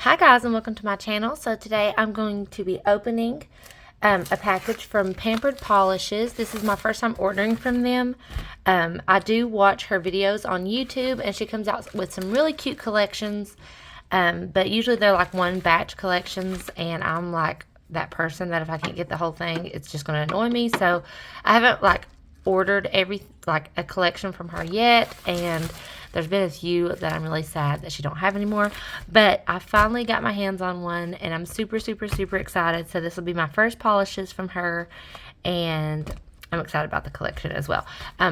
Hi guys, and welcome to my channel. So today I'm going to be opening a package from Pampered Polishes. This is my first time ordering from them. I do watch her videos on YouTube, and she comes out with some really cute collections, but usually they're like one batch collections, and I'm like that person that if I can't get the whole thing, it's just going to annoy me. So I haven't ordered a collection from her yet, and there's been a few that I'm really sad that she don't have anymore, but I finally got my hands on one, and I'm super excited. So this will be my first polishes from her, and I'm excited about the collection as well.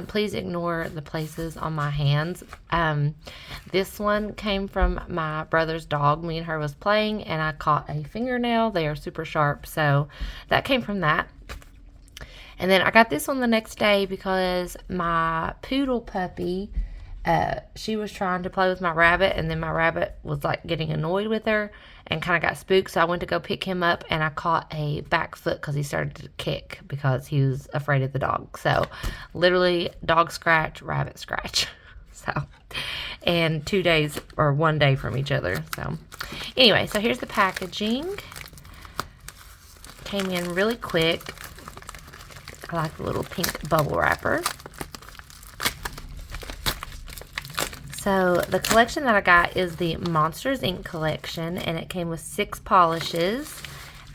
Please ignore the places on my hands. This one came from my brother's dog. Me and her was playing, and I caught a fingernail. They are super sharp, so that came from that. And then I got this one the next day because my poodle puppy, she was trying to play with my rabbit, and then my rabbit was like getting annoyed with her and kind of got spooked. So I went to go pick him up, and I caught a back foot because he started to kick because he was afraid of the dog. So literally dog scratch, rabbit scratch. So, and 2 days or 1 day from each other. So anyway, so here's the packaging. Came in really quick. I like the little pink bubble wrapper. So the collection that I got is the Monsters Inc. collection, and it came with 6 polishes,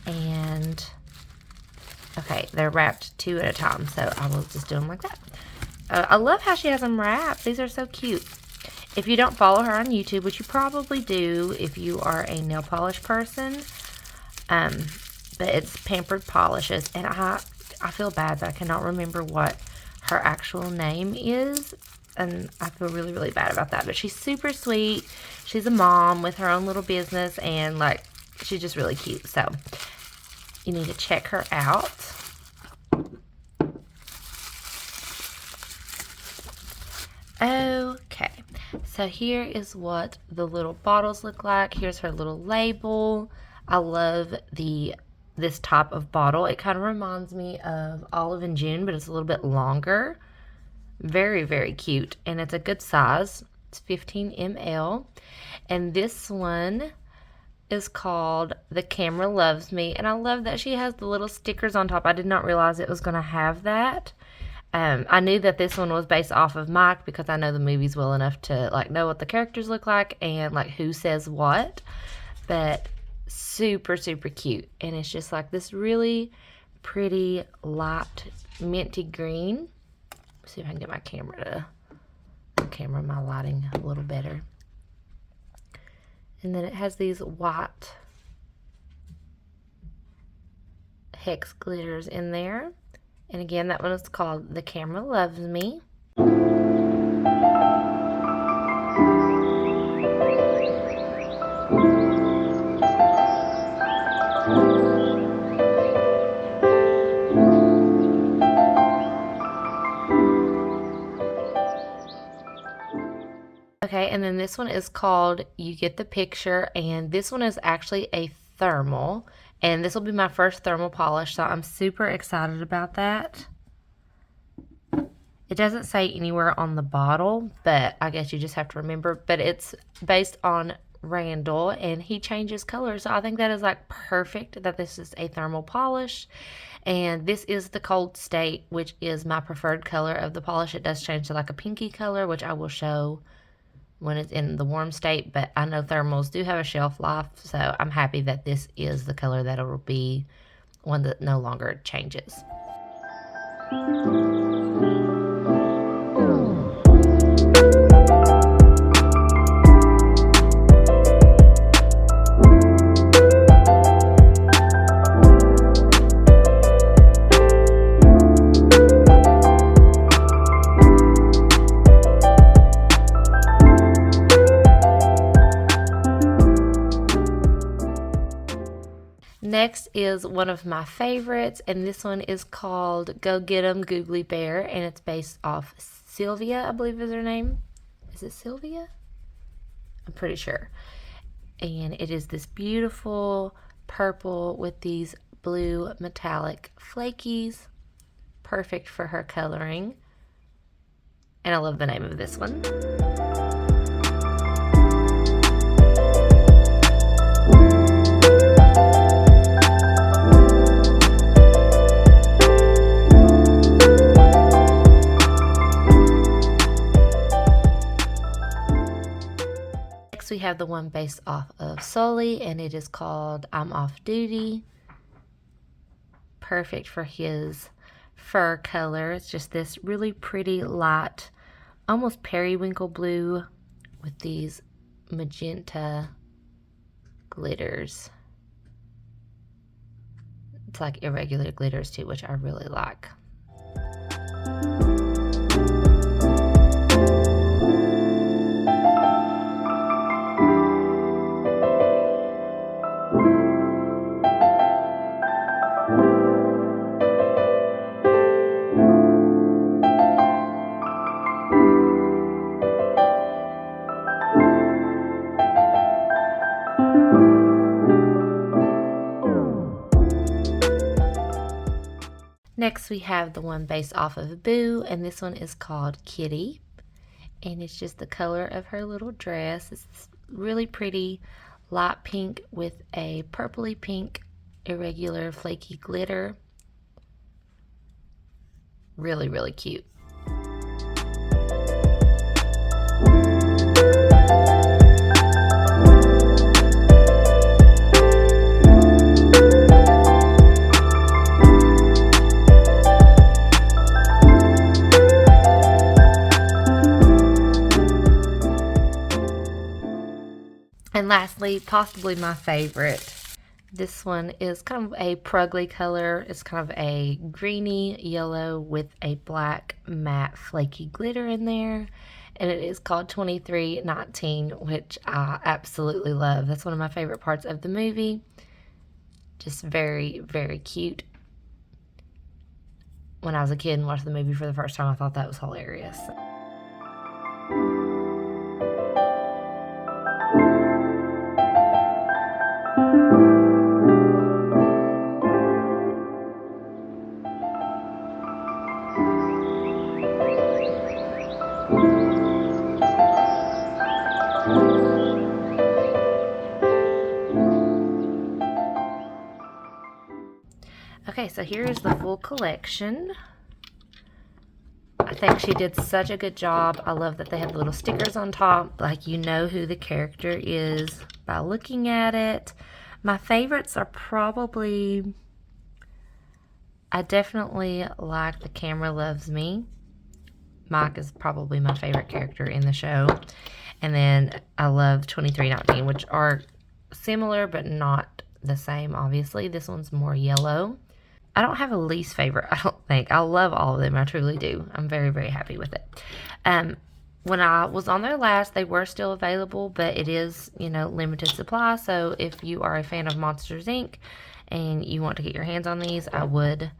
and okay, they're wrapped 2 at a time, so I will just do them like that. I love how she has them wrapped. These are so cute. If you don't follow her on YouTube, which you probably do if you are a nail polish person, but it's Pampered Polishes, and I feel bad that I cannot remember what her actual name is, and I feel really bad about that. But she's super sweet. She's a mom with her own little business, and she's just really cute. So you need to check her out. Okay, so here is what the little bottles look like. Here's her little label. I love this type of bottle. It kind of reminds me of Olive and June, but it's a little bit longer. Very cute, and it's a good size. It's 15 ml, and this one is called The Camera Loves Me, and I love that she has the little stickers on top. I did not realize it was going to have that. I knew that this one was based off of Mike because I know the movies well enough to know what the characters look like and who says what, but super cute. And it's just this really pretty light minty green. Let's see if I can get my lighting a little better. And then it has these white hex glitters in there. And again, that one is called The Camera Loves Me. Okay, and then this one is called You Get the Picture, and this one is actually a thermal, and this will be my first thermal polish, so I'm super excited about that. It doesn't say anywhere on the bottle, but I guess you just have to remember, but it's based on Randall, and he changes colors, so I think that is perfect that this is a thermal polish. And this is the Cold State, which is my preferred color of the polish. It does change to a pinky color, which I will show when it's in the warm state, but I know thermals do have a shelf life, so I'm happy that this is the color that it will be, one that no longer changes. Next is one of my favorites, and this one is called Go Get 'Em Googly Bear, and it's based off Sylvia, I believe is her name. Is it Sylvia? I'm pretty sure. And it is this beautiful purple with these blue metallic flakies. Perfect for her coloring. And I love the name of this one. have the one based off of Sully, and it is called I'm Off Duty. Perfect for his fur color. It's just this really pretty light, almost periwinkle blue with these magenta glitters. It's like irregular glitters too, which I really like. Next, we have the one based off of Boo, and this one is called Kitty. And it's just the color of her little dress. It's really pretty light pink with a purpley pink irregular flaky glitter. Really, really cute. And lastly, possibly my favorite. This one is kind of a prugly color. It's kind of a greeny yellow with a black matte flaky glitter in there. And it is called 2319, which I absolutely love. That's one of my favorite parts of the movie. Just very, very cute. When I was a kid and watched the movie for the first time, I thought that was hilarious. Okay, so here's the full collection. I think she did such a good job. I love that they have little stickers on top, like you know who the character is by looking at it. My favorites are probably, I definitely like The Camera Loves Me. Mike is probably my favorite character in the show. And then I love 2319, which are similar but not the same, obviously. This one's more yellow. I don't have a least favorite, I don't think. I love all of them. I truly do. I'm very, very happy with it. When I was on there last, they were still available, but it is, you know, limited supply. So if you are a fan of Monsters, Inc. and you want to get your hands on these, I would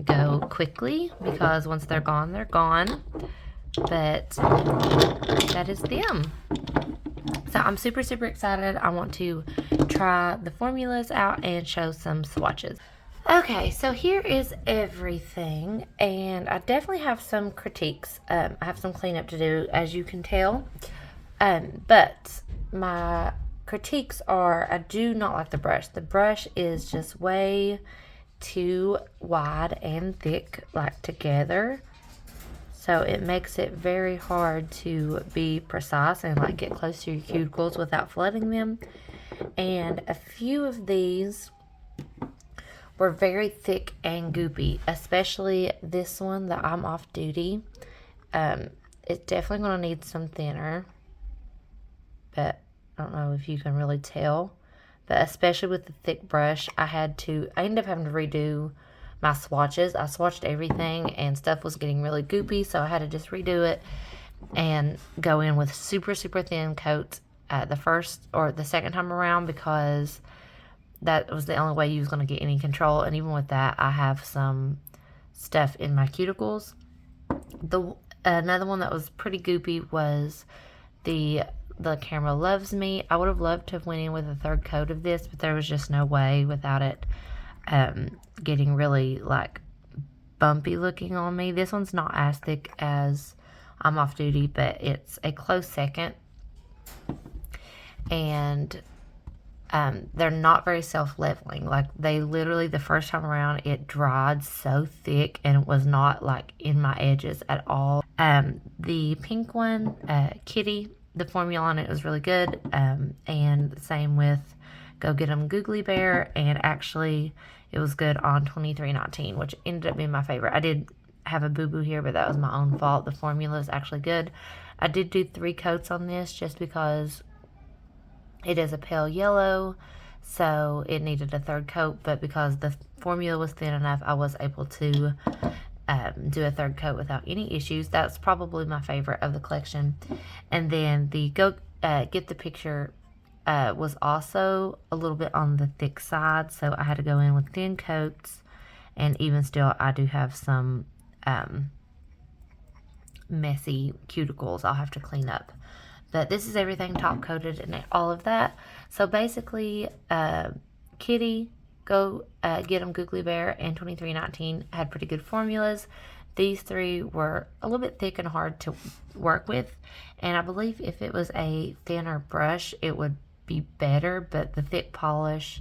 go quickly because once they're gone, they're gone. But that is them. So I'm super, super excited. I want to try the formulas out and show some swatches. Okay, so here is everything, and I definitely have some critiques. I have some cleanup to do, as you can tell. But my critiques are, I do not like the brush. The brush is just way too wide and thick, like together. So it makes it very hard to be precise and like get close to your cuticles without flooding them. And a few of these were very thick and goopy, especially this one, the I'm Off Duty. It's definitely going to need some thinner, but I don't know if you can really tell. But especially with the thick brush, I ended up having to redo my swatches. I swatched everything and stuff was getting really goopy, so I had to just redo it and go in with super, super thin coats the first or the second time around, because that was the only way you was going to get any control. And even with that, I have some stuff in my cuticles. Another one that was pretty goopy was the Camera Loves Me. I would have loved to have went in with a third coat of this, but there was just no way without it getting really like bumpy looking on me. This one's not as thick as I'm Off Duty, but it's a close second. And they're not very self-leveling. Like, they literally, the first time around, it dried so thick and it was not like in my edges at all. The pink one, Kitty, the formula on it was really good, and same with Go Get 'em Googly Bear, and actually it was good on 2319, which ended up being my favorite. I did have a boo-boo here, but that was my own fault. The formula is actually good. I did do 3 coats on this just because it is a pale yellow, so it needed a 3rd coat, but because the formula was thin enough, I was able to do a 3rd coat without any issues. That's probably my favorite of the collection. And then the Get the Picture was also a little bit on the thick side, so I had to go in with thin coats, and even still I do have some messy cuticles I'll have to clean up. But this is everything top coated and all of that. So basically, Kitty, Go Get 'em Googly Bear, and 2319 had pretty good formulas. These 3 were a little bit thick and hard to work with, and I believe if it was a thinner brush, it would be better, but the thick polish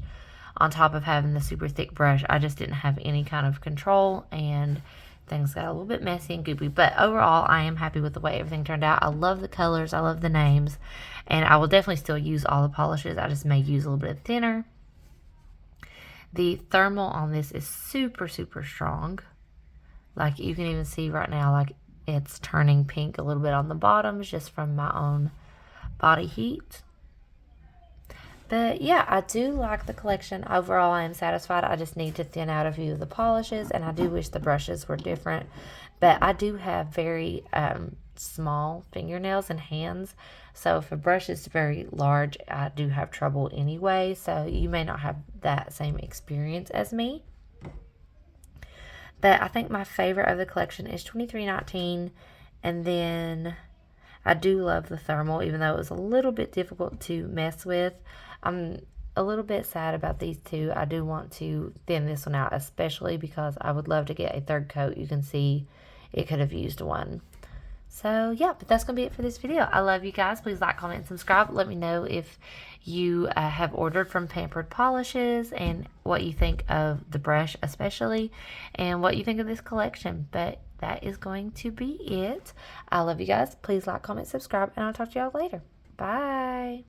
on top of having the super thick brush, I just didn't have any kind of control, and things got a little bit messy and goopy. But overall, I am happy with the way everything turned out. I love the colors, I love the names, and I will definitely still use all the polishes. I just may use a little bit thinner. The thermal on this is super, super strong. Like you can even see right now, like it's turning pink a little bit on the bottoms just from my own body heat. But yeah, I do like the collection. Overall, I am satisfied. I just need to thin out a few of the polishes, and I do wish the brushes were different. But I do have very small fingernails and hands, so if a brush is very large, I do have trouble anyway. So you may not have that same experience as me. But I think my favorite of the collection is 2319, and then I do love the thermal, even though it was a little bit difficult to mess with. I'm a little bit sad about these 2. I do want to thin this one out, especially because I would love to get a 3rd coat. You can see it could have used one. So yeah, but that's going to be it for this video. I love you guys. Please like, comment, and subscribe. Let me know if you have ordered from Pampered Polishes and what you think of the brush especially, and what you think of this collection. But that is going to be it. I love you guys. Please like, comment, subscribe, and I'll talk to y'all later. Bye.